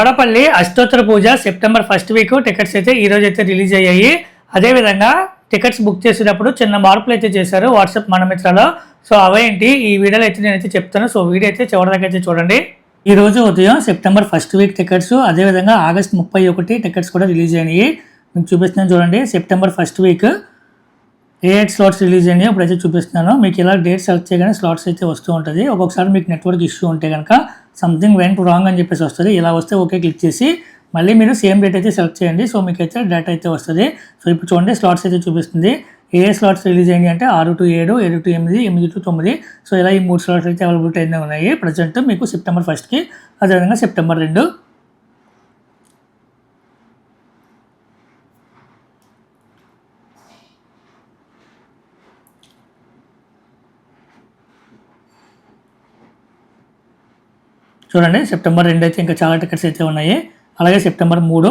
వడపల్లి అష్టోత్తర పూజ September first week tickets అయితే ఈ రోజు అయితే రిలీజ్ అయ్యాయి. అదేవిధంగా టికెట్స్ బుక్ చేసేటప్పుడు చిన్న మార్పులు అయితే చేశారు వాట్సాప్ మన మిత్రలో. సో అవేంటి ఈ వీడియోలో అయితే నేనైతే చెప్తాను. సో వీడియో అయితే చివరిదాకా అయితే చూడండి. ఈ రోజు ఉదయం సెప్టెంబర్ ఫస్ట్ వీక్ టికెట్స్, అదేవిధంగా ఆగస్ట్ 31 టికెట్స్ కూడా రిలీజ్ అయినాయి. మీకు చూపిస్తున్నాను చూడండి. సెప్టెంబర్ ఫస్ట్ వీక్ ఏ స్లాట్స్ రిలీజ్ అయినాయి ఇప్పుడైతే చూపిస్తున్నాను. మీకు ఇలా డేట్ సెలెక్ట్ చేయగానే స్లాట్స్ అయితే వస్తూ ఉంటుంది. ఒక్కొక్కసారి మీకు నెట్వర్క్ ఇష్యూ ఉంటే కనుక సంథింగ్ వెంట్ రాంగ్ అని చెప్పేసి వస్తుంది. ఇలా వస్తే ఓకే క్లిక్ చేసి మళ్ళీ మీరు సేమ్ డేట్ అయితే సెలెక్ట్ చేయండి. సో మీకు అయితే డేట్ అయితే వస్తుంది. సో ఇప్పుడు చూడండి స్లాట్స్ అయితే చూపిస్తుంది. ఏ స్లాట్స్ రిలీజ్ అయ్యాయి అంటే 6 to 7, 7 to 8, 8 to 9. సో ఇలా ఈ 3 స్లాట్స్ అయితే అవైలబిలిటీ అయితే ఉన్నాయి ప్రజెంట్ మీకు సెప్టెంబర్ 1కి, అదేవిధంగా సెప్టెంబర్ 2. చూడండి సెప్టెంబర్ 2 అయితే ఇంకా చాలా టికెట్స్ అయితే ఉన్నాయి. అలాగే సెప్టెంబర్ 3,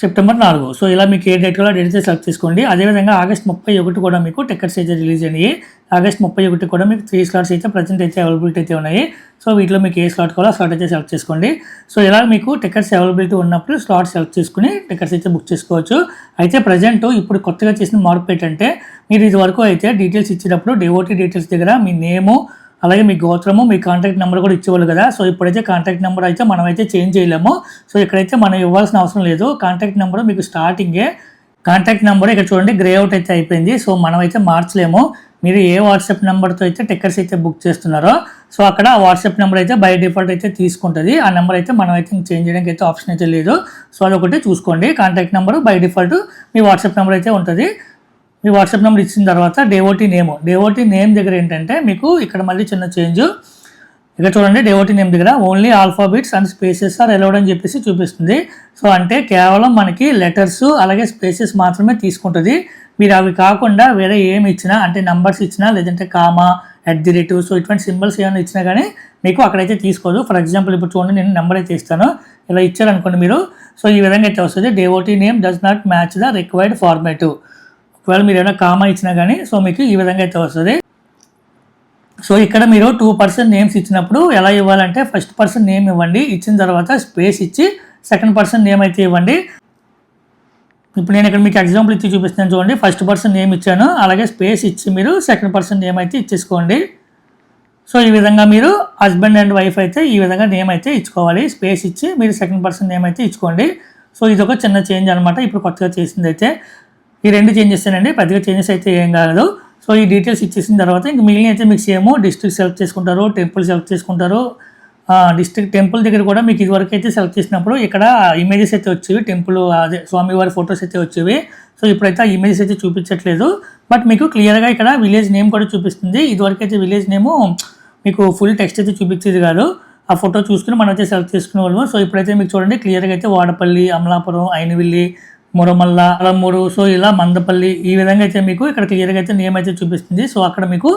సెప్టెంబర్ 4. సో ఇలా మీకు ఏ డేట్ కూడా డేట్ అయితే సెలెక్ట్ చేసుకోండి. అదేవిధంగా ఆగస్ట్ 31 కూడా మీకు టికెట్స్ అయితే రిలీజ్ అయినాయి. ఆగస్ట్ 31 కూడా మీకు 3 స్లాట్స్ అయితే ప్రజెంట్ అయితే అవైలబిలిటీ అయితే ఉన్నాయి. సో వీటిలో మీకు ఏ స్లాట్ కావాలో స్లాట్ అయితే సెలెక్ట్ చేసుకోండి. సో ఇలా మీకు టికెట్స్ అవైలబిలిటీ ఉన్నప్పుడు స్లాట్ సెలెక్ట్ చేసుకుని టికెట్స్ అయితే బుక్ చేసుకోవచ్చు. అయితే ప్రజెంట్ ఇప్పుడు కొత్తగా చేసిన మార్పు ఏంటంటే, మీరు ఇది వరకు అయితే డీటెయిల్స్ ఇచ్చేటప్పుడు డివోటీ డీటెయిల్స్ దగ్గర మీ నేము, అలాగే మీ గోత్రము, మీ కాంటాక్ట్ నెంబర్ కూడా ఇచ్చేవాళ్ళు కదా. సో ఇప్పుడైతే కాంటాక్ట్ నెంబర్ అయితే మనం అయితే చేంజ్ చేయలేము. సో ఇక్కడైతే మనం ఇవ్వాల్సిన అవసరం లేదు. కాంటాక్ట్ నెంబర్ మీకు స్టార్టింగే కాంటాక్ట్ నెంబర్ ఇక్కడ చూడండి గ్రే అవుట్ అయితే అయిపోయింది. సో మనం అయితే మార్చలేము. మీరు ఏ వాట్సాప్ నెంబర్తో అయితే టికెట్స్ అయితే బుక్ చేస్తున్నారో సో అక్కడ ఆ వాట్సాప్ నెంబర్ అయితే బై డిఫాల్ట్ అయితే తీసుకుంటుంది. ఆ నెంబర్ అయితే మనం అయితే చేంజ్ చేయడానికి అయితే ఆప్షన్ అయితే లేదు. సో అదొకటి చూసుకోండి. Contact number by default me WhatsApp number అయితే ఉంటుంది. మీ వాట్సాప్ నెంబర్ ఇచ్చిన తర్వాత డేవోటీ నేమ్ దగ్గర ఏంటంటే మీకు ఇక్కడ మళ్ళీ చిన్న చేంజ్. ఇక్కడ చూడండి డేవోటీ నేమ్ దగ్గర only alphabets and spaces are allowed అని చెప్పేసి చూపిస్తుంది. సో అంటే కేవలం మనకి లెటర్స్ అలాగే స్పేసెస్ మాత్రమే తీసుకుంటుంది. మీరు అవి కాకుండా వేరే ఏమి ఇచ్చినా అంటే నంబర్స్ ఇచ్చినా లేదంటే కామా, @ సో ఇటువంటి సింబల్స్ ఏమైనా ఇచ్చినా కానీ మీకు అక్కడైతే తీసుకోదు. ఫర్ ఎగ్జాంపుల్ ఇప్పుడు చూడండి నేను నెంబర్ అయితే ఇస్తాను. ఇలా ఇచ్చారనుకోండి మీరు. సో ఈ విధంగా అయితే వస్తుంది. డేవోటీ name does not match the required format. ఒకవేళ మీరు ఏమైనా కామా ఇచ్చినా కానీ సో మీకు ఈ విధంగా అయితే వస్తుంది. సో ఇక్కడ మీరు 2 పర్సన్ నేమ్స్ ఇచ్చినప్పుడు ఎలా ఇవ్వాలంటే ఫస్ట్ పర్సన్ నేమ్ ఇవ్వండి. ఇచ్చిన తర్వాత స్పేస్ ఇచ్చి సెకండ్ పర్సన్ నేమ్ అయితే ఇవ్వండి. ఇప్పుడు నేను ఇక్కడ మీకు ఎగ్జాంపుల్ ఇచ్చి చూపిస్తున్నాను చూడండి. ఫస్ట్ పర్సన్ నేమ్ ఇచ్చాను, అలాగే స్పేస్ ఇచ్చి మీరు సెకండ్ పర్సన్ నేమ్ అయితే ఇచ్చేసుకోండి. సో ఈ విధంగా మీరు హస్బెండ్ అండ్ వైఫ్ అయితే ఈ విధంగా నేమ్ అయితే ఇచ్చుకోవాలి. స్పేస్ ఇచ్చి మీరు సెకండ్ పర్సన్ నేమ్ అయితే ఇచ్చుకోండి. సో ఇది ఒక చిన్న చేంజ్ అనమాట ఇప్పుడు కొత్తగా చేసింది అయితే. ఈ 2 చేంజెస్ అండి, పెద్దగా చేంజెస్ అయితే ఏం కాదు. సో ఈ డీటెయిల్స్ ఇచ్చేసిన తర్వాత ఇంక మిగిలిన అయితే మీకు సేమ్ డిస్ట్రిక్ట్ సెలెక్ట్ చేసుకుంటారు, టెంపుల్ సెలెక్ట్ చేసుకుంటారు. డిస్ట్రిక్ట్ టెంపుల్ దగ్గర కూడా మీకు ఇదివరకు అయితే సెలెక్ట్ చేసినప్పుడు ఇక్కడ ఇమేజెస్ అయితే వచ్చేవి, టెంపుల్ అదే స్వామివారి ఫొటోస్ అయితే వచ్చేవి. సో ఇప్పుడైతే ఆ ఇమేజెస్ అయితే చూపించట్లేదు. బట్ మీకు క్లియర్గా ఇక్కడ విలేజ్ నేమ్ కూడా చూపిస్తుంది. ఇదివరకు అయితే విలేజ్ నేము మీకు ఫుల్ టెక్స్ట్ అయితే చూపించేది కాదు. ఆ ఫోటో చూసుకుని మనం అయితే సెలెక్ట్ చేసుకునే వాళ్ళము. సో ఇప్పుడైతే మీకు చూడండి క్లియర్గా అయితే వాడపల్లి, అమలాపురం, అయినవిల్లి, మురమల్ల, అలమూరు, సో ఇలా మందపల్లి ఈ విధంగా అయితే మీకు ఇక్కడ క్లియర్గా అయితే నేమ్ అయితే చూపిస్తుంది. సో అక్కడ మీకు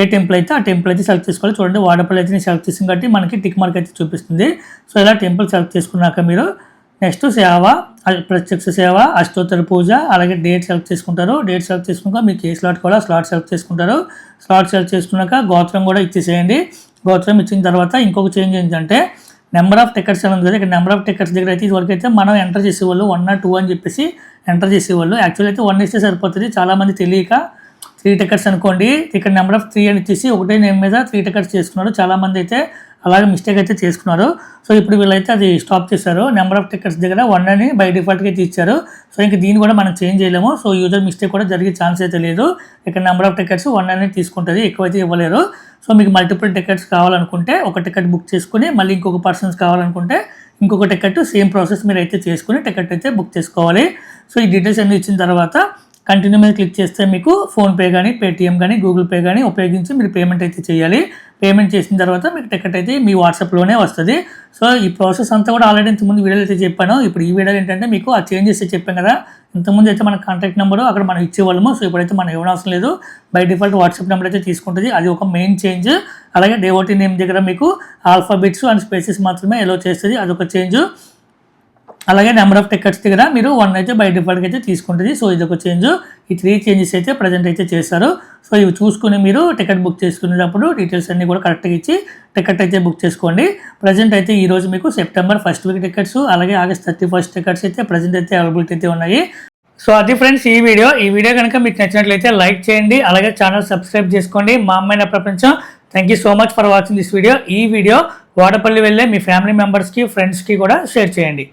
ఏ టెంపుల్ అయితే ఆ టెంపుల్ అయితే సెలెక్ట్ చేసుకోవాలి. చూడండి వాడపల్లి అయితే నేను సెలెక్ట్ చేసింది కాబట్టి మనకి టిక్ మార్క్ అయితే చూపిస్తుంది. సో ఇలా టెంపుల్ సెలెక్ట్ చేసుకున్నాక మీరు నెక్స్ట్ సేవ, ప్రత్యక్ష సేవ, అష్టోత్తర పూజ, అలాగే డేట్ సెలెక్ట్ చేసుకుంటారు. డేట్ సెలెక్ట్ చేసుకున్నాక మీకు ఏ స్లాట్ కూడా స్లాట్ సెలెక్ట్ చేసుకుంటారు. స్లాట్ సెలెక్ట్ చేసుకున్నాక గోత్రం కూడా ఇచ్చేసేయండి. గోత్రం ఇచ్చిన తర్వాత ఇంకొక చేంజ్ ఏంటంటే నెంబర్ ఆఫ్ టికెట్స్ అని ఉంది కదా. ఇక్కడ నెంబర్ ఆఫ్ టికెట్స్ దగ్గర అయితే ఇదివరకు అయితే మనం ఎంటర్ చేసేవాళ్ళు 1 or 2 అని చెప్పేసి ఎంటర్ చేసేవాళ్ళు. యాక్చువల్ అయితే 1 ఇస్తే సరిపోతుంది. చాలామంది తెలియక 3 టికెట్స్ అనుకోండి, ఇక్కడ నెంబర్ ఆఫ్ 3 అని ఇచ్చేసి ఒకటే నేమ్ మీద 3 టికెట్స్ చేసుకున్నారు. చాలామంది అయితే అలాగే మిస్టేక్ అయితే చేసుకున్నారు. సో ఇప్పుడు వీళ్ళైతే అది స్టాప్ చేశారు. నెంబర్ ఆఫ్ టికెట్స్ దగ్గర 1 అని బై డిఫాల్ట్గా అయితే ఇచ్చారు. సో ఇంక దీన్ని కూడా మనం చేంజ్ చేయలేము. సో యూజర్ మిస్టేక్ కూడా జరిగే ఛాన్స్ అయితే లేదు. ఇక్కడ నెంబర్ ఆఫ్ టికెట్స్ 1 అనేది తీసుకుంటుంది, ఎక్కువైతే ఇవ్వలేరు. సో మీకు మల్టిపుల్ టికెట్స్ కావాలనుకుంటే ఒక టికెట్ బుక్ చేసుకుని మళ్ళీ ఇంకొక పర్సన్స్ కావాలనుకుంటే ఇంకొక టికెట్ సేమ్ ప్రాసెస్ మీరు అయితే చేసుకుని టికెట్ అయితే బుక్ చేసుకోవాలి. సో ఈ డీటెయిల్స్ అన్ని ఇచ్చిన తర్వాత కంటిన్యూ మీద క్లిక్ చేస్తే మీకు ఫోన్పే కానీ, పేటిఎం కానీ, గూగుల్ పే కానీ ఉపయోగించి మీరు పేమెంట్ అయితే చేయాలి. పేమెంట్ చేసిన తర్వాత మీకు టికెట్ అయితే మీ వాట్సాప్లోనే వస్తుంది. సో ఈ ప్రాసెస్ అంతా కూడా ఆల్రెడీ ఇంతకుముందు వీడియోలో అయితే చెప్పాను. ఇప్పుడు ఈ వీడియోలో ఏంటంటే మీకు ఆ చేంజెస్ చెప్పాను కదా. ఇంతకుముందు అయితే మన కాంటాక్ట్ నెంబరు అక్కడ మనం ఇచ్చేవాళ్ళము. సో ఇప్పుడైతే మనం ఇవ్వనవసరం లేదు. బై డిఫాల్ట్ వాట్సాప్ నెంబర్ అయితే తీసుకుంటుంది. అది ఒక మెయిన్ చేంజ్. అలాగే డేవోటీ నేమ్ దగ్గర మీకు ఆల్ఫాబెట్స్ అండ్ స్పేసెస్ మాత్రమే ఎలో చేస్తుంది, అదొక చేంజ్. అలాగే నెంబర్ ఆఫ్ టికెట్స్ దగ్గర మీరు 1 అయితే బై డిఫాల్ట్గా అయితే తీసుకుంటుంది. సో ఇది ఒక చేంజ్. ఈ 3 చేంజెస్ అయితే ప్రజెంట్ అయితే చేస్తారు. సో ఇవి చూసుకుని మీరు టికెట్ బుక్ చేసుకునేటప్పుడు డీటెయిల్స్ అన్ని కూడా కరెక్ట్గా ఇచ్చి టికెట్ అయితే బుక్ చేసుకోండి. ప్రజెంట్ అయితే ఈ రోజు మీకు సెప్టెంబర్ 1st వీక్ టికెట్స్ అలాగే ఆగస్ట్ 31st టికెట్స్ అయితే ప్రజెంట్ అయితే అవైలబిలిటీ అయితే ఉన్నాయి. సో అది ఫ్రెండ్స్ ఈ వీడియో కనుక మీకు నచ్చినట్లయితే లైక్ చేయండి. అలాగే ఛానల్ సబ్స్క్రైబ్ చేసుకోండి. మా అమ్మాయిన ప్రపంచం. Thank you so much for watching this video. ఈ వీడియో వాడపల్లి వెళ్ళే మీ ఫ్యామిలీ మెంబర్స్కి ఫ్రెండ్స్కి కూడా షేర్ చేయండి.